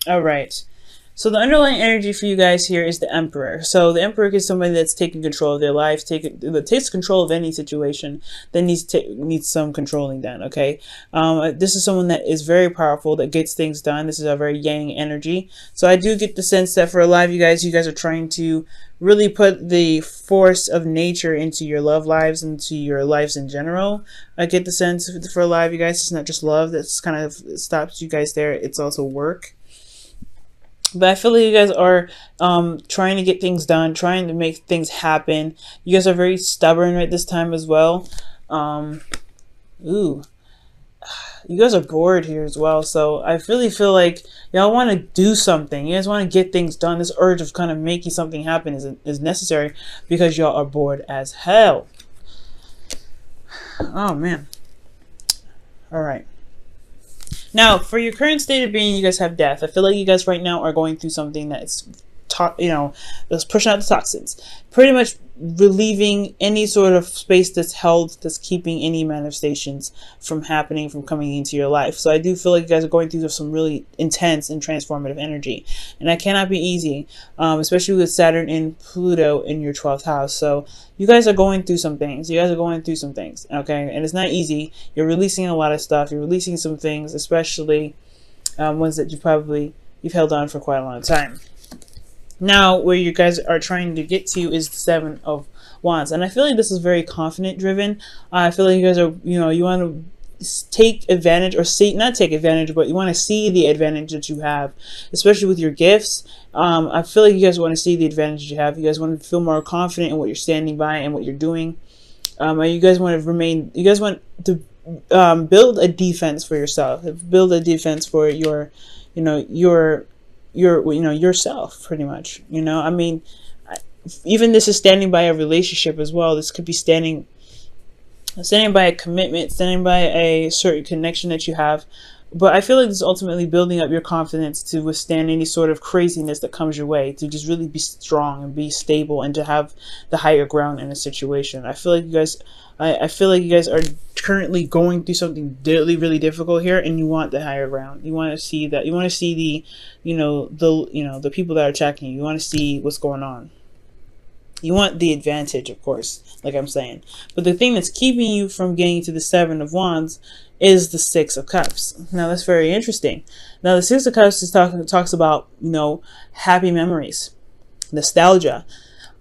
All right. So the underlying energy for you guys here is the Emperor. So the Emperor is somebody that's taking control of their life, that takes control of any situation that needs some controlling done. Okay, this is someone that is very powerful, that gets things done. This is a very Yang energy. So I do get the sense that for a lot of you guys are trying to really put the force of nature into your love lives, into your lives in general. I get the sense for a lot of you guys, it's not just love that's kind of stops you guys there. It's also work. But I feel like you guys are trying to get things done, trying to make things happen. You guys are very stubborn right this time as well. Um, ooh, you guys are bored here as well. So I really feel like y'all want to do something. You guys want to get things done. This urge of kind of making something happen is necessary because y'all are bored as hell. Oh man. All right. Now, for your current state of being, you guys have death. I feel like you guys right now are going through something that's, that's pushing out the toxins. Pretty much relieving any sort of space that's held, that's keeping any manifestations from happening, from coming into your life. So I do feel like you guys are going through some really intense and transformative energy. And that cannot be easy, especially with Saturn and Pluto in your 12th house. So you guys are going through some things. You guys are going through some things, okay? And it's not easy. You're releasing a lot of stuff. You're releasing some things, especially ones that you've held on for quite a long time. Now, where you guys are trying to get to is the Seven of Wands. And I feel like this is very confident driven. I feel like you guys are, you want to take advantage, or see, not take advantage, but you want to see the advantage that you have, especially with your gifts. I feel like you guys want to see the advantage you have. You guys want to feel more confident in what you're standing by and what you're doing. You guys want to build a defense for yourself, build a defense for yourself, pretty much. I mean, even this is standing by a relationship as well. This could be standing by a commitment, standing by a certain connection that you have. But I feel like this is ultimately building up your confidence to withstand any sort of craziness that comes your way, to just really be strong and be stable and to have the higher ground in a situation. I feel like you guys are currently going through something really, really difficult here, and you want the higher ground. You want to see that. You want to see the people that are attacking you. You want to see what's going on. You want the advantage, of course, like I'm saying. But the thing that's keeping you from getting to the Seven of Wands is the Six of Cups. Now, that's very interesting. Now, the Six of Cups talks about, happy memories, nostalgia.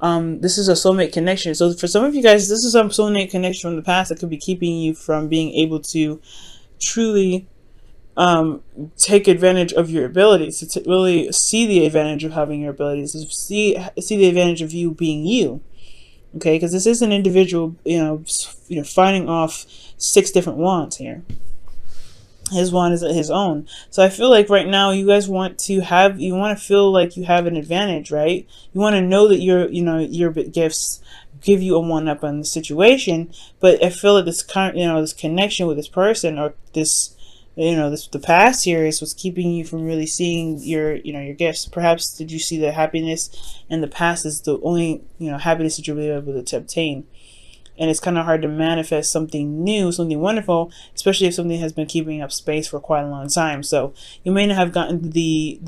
This is a soulmate connection. So for some of you guys, this is some soulmate connection from the past that could be keeping you from being able to truly take advantage of your abilities, to really see the advantage of having your abilities, to see the advantage of you being you. Okay, because this is an individual, fighting off 6 different wands here. His wand is his own. So I feel like right now you guys want to feel like you have an advantage, right? You want to know that your gifts give you a one-up on the situation. But I feel like this this connection with this person, or this, the past here is what's keeping you from really seeing your gifts. Perhaps did you see the happiness, and the past is the only happiness that you're really able to obtain. And it's kind of hard to manifest something new, something wonderful, especially if something has been keeping up space for quite a long time. So you may not have gotten the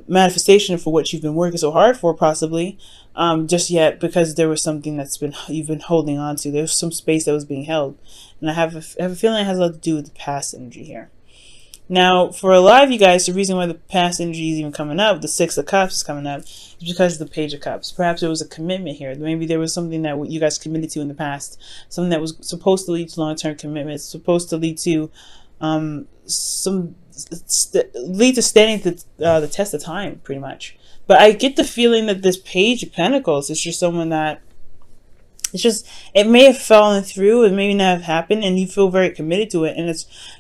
manifestation for what you've been working so hard for, possibly, just yet, because there was something you've been holding on to. There was some space that was being held, and I have a feeling it has a lot to do with the past energy here. Now, for a lot of you guys, the reason why the past energy is even coming up, the Six of Cups is coming up, is because of the Page of Cups. Perhaps there was a commitment here. Maybe there was something that you guys committed to in the past, something that was supposed to lead to long-term commitments, supposed to lead to standing the test of time, pretty much. But I get the feeling that this Page of Pentacles is just someone that it may have fallen through, it may not have happened, and you feel very committed to it. And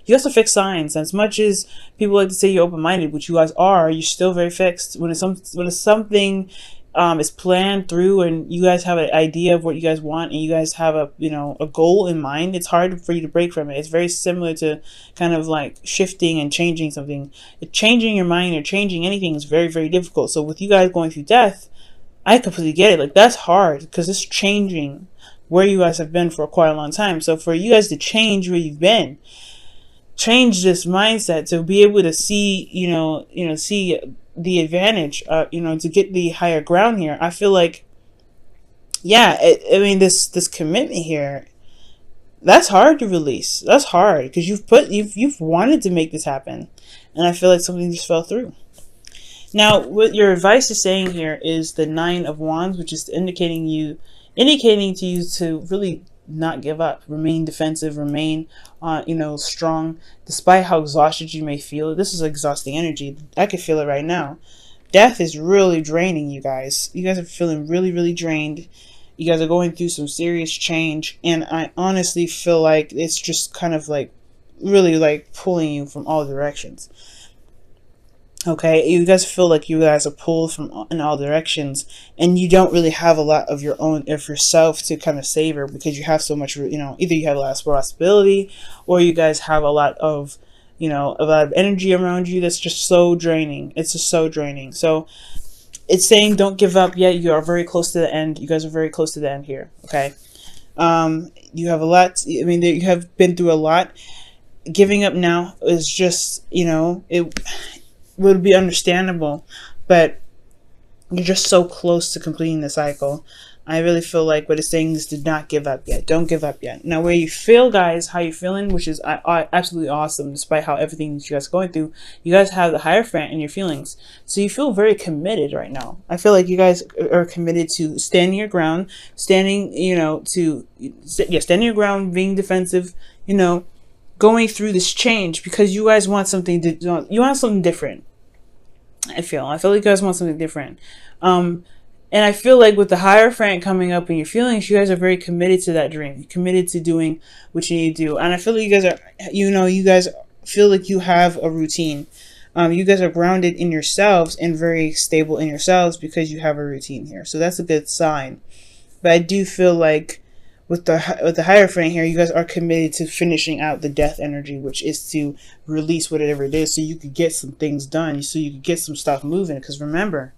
you have to fix signs. As much as people like to say you're open-minded, which you guys are, you're still very fixed. When it's something is planned through, and you guys have an idea of what you guys want, and you guys have a goal in mind, it's hard for you to break from it. It's very similar to kind of like shifting and changing something. Changing your mind or changing anything is very, very difficult. So with you guys going through death, I completely get it. Like, that's hard because it's changing where you guys have been for quite a long time. So for you guys to change where you've been, change this mindset to be able to see, see the advantage, to get the higher ground here. I feel like, yeah, I mean, this commitment here, that's hard to release. That's hard because you've wanted to make this happen, and I feel like something just fell through. Now, what your advice is saying here is the Nine of Wands, which is indicating to you to really not give up, remain defensive, remain, strong, despite how exhausted you may feel. This is exhausting energy. I can feel it right now. Death is really draining you guys. You guys are feeling really, really drained. You guys are going through some serious change, and I honestly feel like it's just kind of like really like pulling you from all directions. Okay, you guys feel like you guys are pulled from in all directions, and you don't really have a lot of your own, of yourself to kind of savor, because you have so much, either you have a lot of responsibility, or you guys have a lot of, a lot of energy around you that's just so draining. It's just so draining. So it's saying don't give up yet. You are very close to the end. You guys are very close to the end here. Okay. You have a lot. I mean, you have been through a lot. Giving up now is just, it would be understandable, but you're just so close to completing the cycle. I really feel like what it's saying is, do not give up yet. Don't give up yet. Now, where you feel, guys, how you feeling, which is absolutely awesome, despite how everything that you guys are going through, you guys have the Hierophant in your feelings. So you feel very committed right now. I feel like you guys are committed to standing your ground, standing your ground, being defensive, going through this change, because you guys want something different. I feel like you guys want something different. And I feel like with the Hierophant coming up in your feelings, you guys are very committed to that dream. You're committed to doing what you need to do. And I feel like you guys are, you guys feel like you have a routine. You guys are grounded in yourselves and very stable in yourselves because you have a routine here. So that's a good sign. But I do feel like with the Hierophant here, you guys are committed to finishing out the death energy, which is to release whatever it is, so you could get some things done, so you could get some stuff moving. Because remember,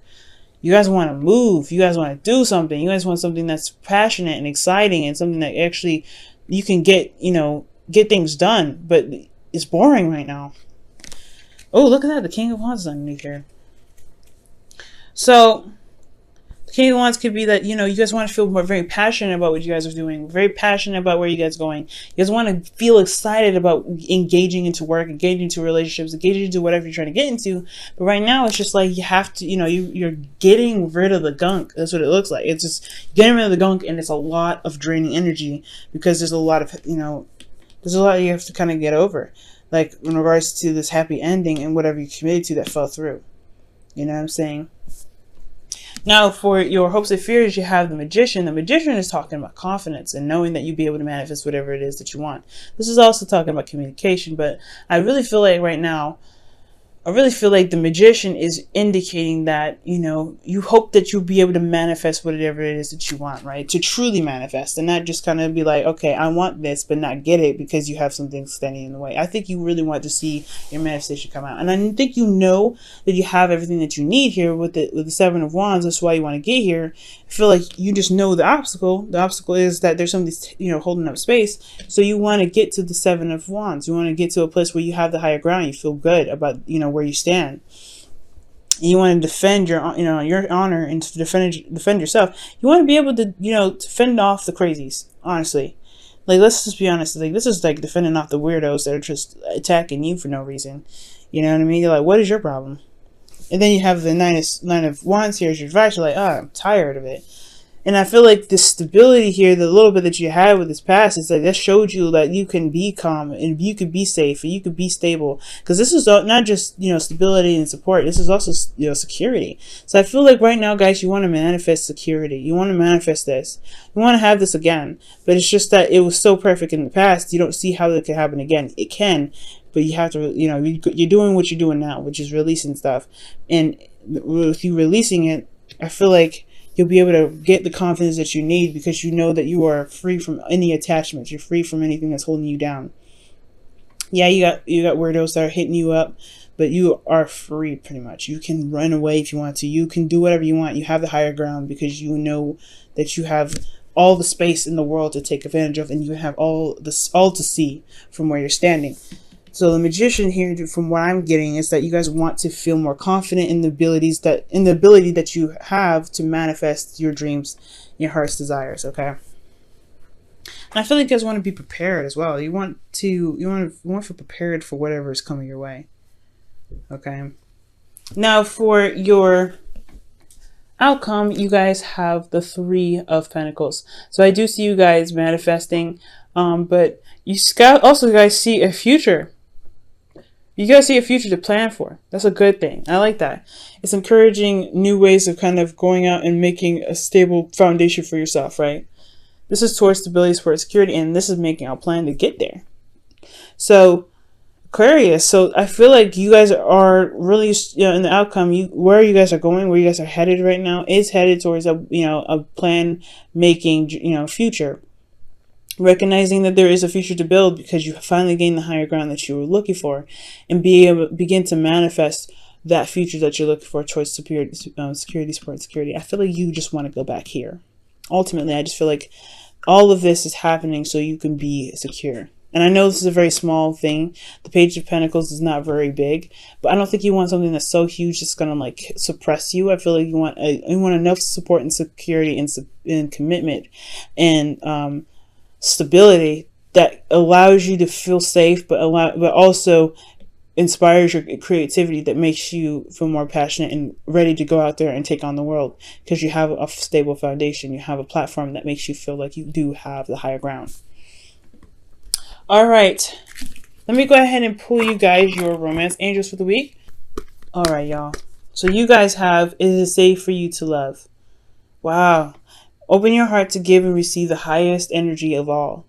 you guys want to move. You guys want to do something. You guys want something that's passionate and exciting, and something that actually you can get things done. But it's boring right now. Oh, look at that. The King of Wands is underneath here. So King of Wands could be that, you guys want to feel very passionate about what you guys are doing, very passionate about where you guys are going. You guys want to feel excited about engaging into work, engaging into relationships, engaging into whatever you're trying to get into. But right now, it's just like you have to, you're getting rid of the gunk. That's what it looks like. It's just getting rid of the gunk, and it's a lot of draining energy, because there's a lot of, there's a lot you have to kind of get over. Like in regards to this happy ending and whatever you committed to that fell through. You know what I'm saying? Now, for your hopes and fears, you have the Magician. The Magician is talking about confidence and knowing that you'll be able to manifest whatever it is that you want. This is also talking about communication, but I really feel like right now, the Magician is indicating that, you hope that you'll be able to manifest whatever it is that you want, right? To truly manifest, and not just kind of be like, okay, I want this, but not get it because you have something standing in the way. I think you really want to see your manifestation come out. And I think that you have everything that you need here with the Seven of Wands. That's why you want to get here. I feel like you just know the obstacle. The obstacle is that there's something, holding up space. So you want to get to the Seven of Wands. You want to get to a place where you have the higher ground. You feel good about, where you stand. And you want to defend your honor and to defend yourself. You want to be able to, to fend off the crazies, honestly. Like, let's just be honest. Like, this is like defending off the weirdos that are just attacking you for no reason. You know what I mean? You're like, what is your problem? And then you have the Nine of Wands here as your advice. You're like, I'm tired of it. And I feel like the stability here, the little bit that you had with this past, is like that showed you that you can be calm and you could be safe and you could be stable. Because this is not just, stability and support. This is also, security. So I feel like right now, guys, you want to manifest security. You want to manifest this. You want to have this again. But it's just that it was so perfect in the past. You don't see how it can happen again. It can. But you have to, you're doing what you're doing now, which is releasing stuff. And with you releasing it, I feel like you'll be able to get the confidence that you need, because you know that you are free from any attachments. You're free from anything that's holding you down. Yeah, you got weirdos that are hitting you up, but you are free pretty much. You can run away if you want to. You can do whatever you want. You have the higher ground because you know that you have all the space in the world to take advantage of, and you have all to see from where you're standing. So the Magician here, from what I'm getting, is that you guys want to feel more confident in the ability that you have to manifest your dreams, your heart's desires. Okay. And I feel like you guys want to be prepared as well. You want to feel prepared for whatever is coming your way. Okay. Now for your outcome, you guys have the Three of Pentacles. So I do see you guys manifesting, but you also guys see a future. You guys see a future to plan for. That's a good thing. I like that. It's encouraging new ways of kind of going out and making a stable foundation for yourself, right? This is towards stability, towards security, and this is making a plan to get there. So Aquarius, so I feel like you guys are really, in the outcome, where you guys are going, where you guys are headed right now, is headed towards a plan making, future. Recognizing that there is a future to build because you finally gained the higher ground that you were looking for, and begin to manifest that future that you're looking for towards security, security. I feel like you just want to go back here. Ultimately, I just feel like all of this is happening so you can be secure. And I know this is a very small thing. The Page of Pentacles is not very big, but I don't think you want something that's so huge that's gonna like suppress you. I feel like you want enough support and security and commitment and stability that allows you to feel safe, but also inspires your creativity, that makes you feel more passionate and ready to go out there and take on the world because you have a stable foundation. You have a platform that makes you feel like you do have the higher ground. All right, let me go ahead and pull you guys your romance angels for the week. All right, y'all. So you guys have, is it safe for you to love? Wow. Open your heart to give and receive the highest energy of all.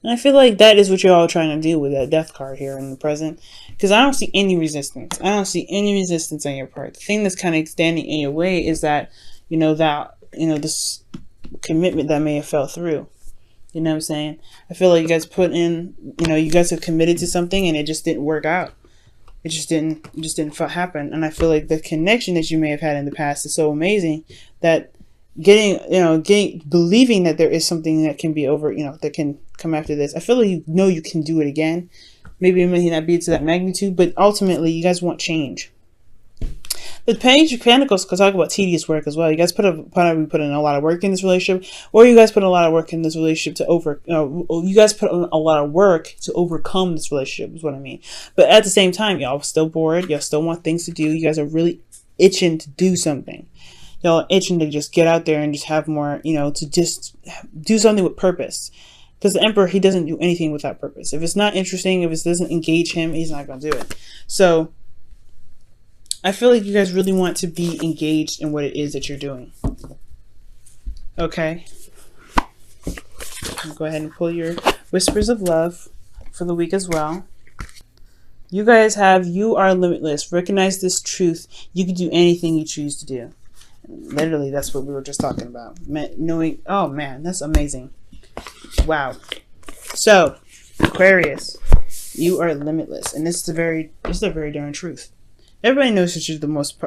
And I feel like that is what you're all trying to do with that death card here in the present. Because I don't see any resistance. I don't see any resistance on your part. The thing that's kind of standing in your way is that, this commitment that may have fell through. You know what I'm saying? I feel like you guys you guys have committed to something and it just didn't work out. It just didn't happen. And I feel like the connection that you may have had in the past is so amazing that believing that there is something that can be over, that can come after this. I feel like you can do it again. Maybe it may not be to that magnitude, but ultimately you guys want change. The Page of Pentacles could talk about tedious work as well. You guys put in a lot of work in this relationship, or you guys put a lot of work in this relationship you guys put in a lot of work to overcome this relationship is what I mean. But at the same time, y'all still bored. Y'all still want things to do. You guys are really itching to do something. Y'all are itching to just get out there and just have more, to just do something with purpose. Because the Emperor, he doesn't do anything without purpose. If it's not interesting, if it doesn't engage him, he's not going to do it. So I feel like you guys really want to be engaged in what it is that you're doing. Okay. I'll go ahead and pull your Whispers of Love for the week as well. You guys you are limitless. Recognize this truth. You can do anything you choose to do. Literally, that's what we were just talking about. Knowing, oh man, that's amazing. Wow. So, Aquarius, you are limitless. And this is a very darn truth. Everybody knows that you're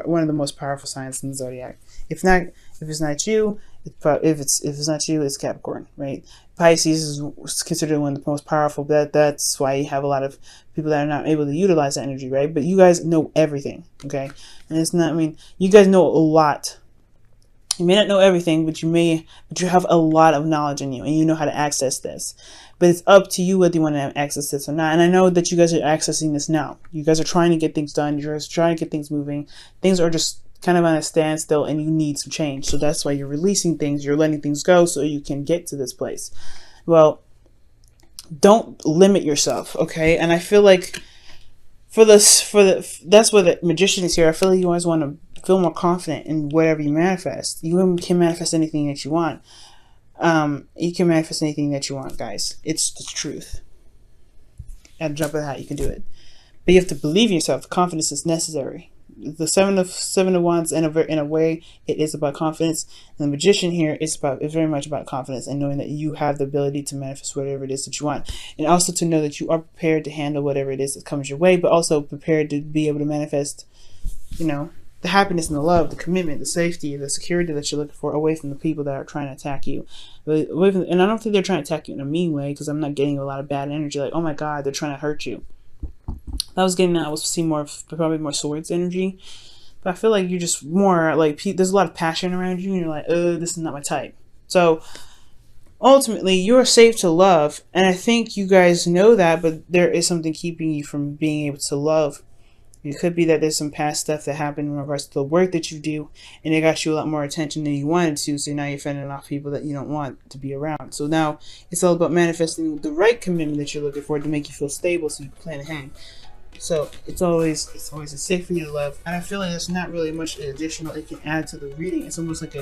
one of the most powerful signs in the zodiac. If it's not you, it's Capricorn, right? Pisces is considered one of the most powerful. That's why you have a lot of people that are not able to utilize that energy, right? But you guys know everything, okay? And it's not. You guys know a lot. You may not know everything, but you have a lot of knowledge in you, and you know how to access this. But it's up to you whether you want to access this or not. And I know that you guys are accessing this now. You guys are trying to get things done. You're just trying to get things moving. Things are just kind of on a standstill, and you need some change. So that's why you're releasing things. You're letting things go so you can get to this place. Well, don't limit yourself, okay? And I feel like that's what the Magician is here. I feel like you always want to feel more confident in whatever you manifest. You can manifest anything that you want. You can manifest anything that you want, guys. It's the truth. At a drop of a hat, you can do it. But you have to believe in yourself. Confidence is necessary. The seven of wands, in a way, it is about confidence. And the Magician here is very much about confidence and knowing that you have the ability to manifest whatever it is that you want, and also to know that you are prepared to handle whatever it is that comes your way, but also prepared to be able to manifest, the happiness and the love, the commitment, the safety, the security that you're looking for away from the people that are trying to attack you. And I don't think they're trying to attack you in a mean way, because I'm not getting a lot of bad energy like, oh my God, they're trying to hurt you. I was getting that. I was seeing more of probably more swords energy. But I feel like you're just more like, there's a lot of passion around you, and you're like, this is not my type. So ultimately, you're safe to love, and I think you guys know that, but there is something keeping you from being able to love. It could be that there's some past stuff that happened in regards to the work that you do, and it got you a lot more attention than you wanted to, so now you're fending off people that you don't want to be around. So now it's all about manifesting the right commitment that you're looking for to make you feel stable so you can plan ahead. So it's always a safe for you to love, and I feel like there's not really much additional it can add to the reading. It's almost like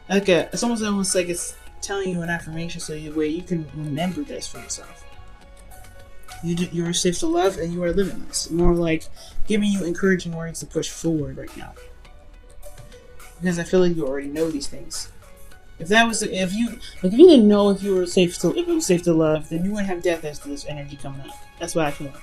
it's almost like it's telling you an affirmation so where you can remember this for yourself. You're safe to love, and you are living this. More like giving you encouraging words to push forward right now. Because I feel like you already know these things. If you didn't know if you were safe to love, then you wouldn't have death as this energy coming up. That's what I feel like.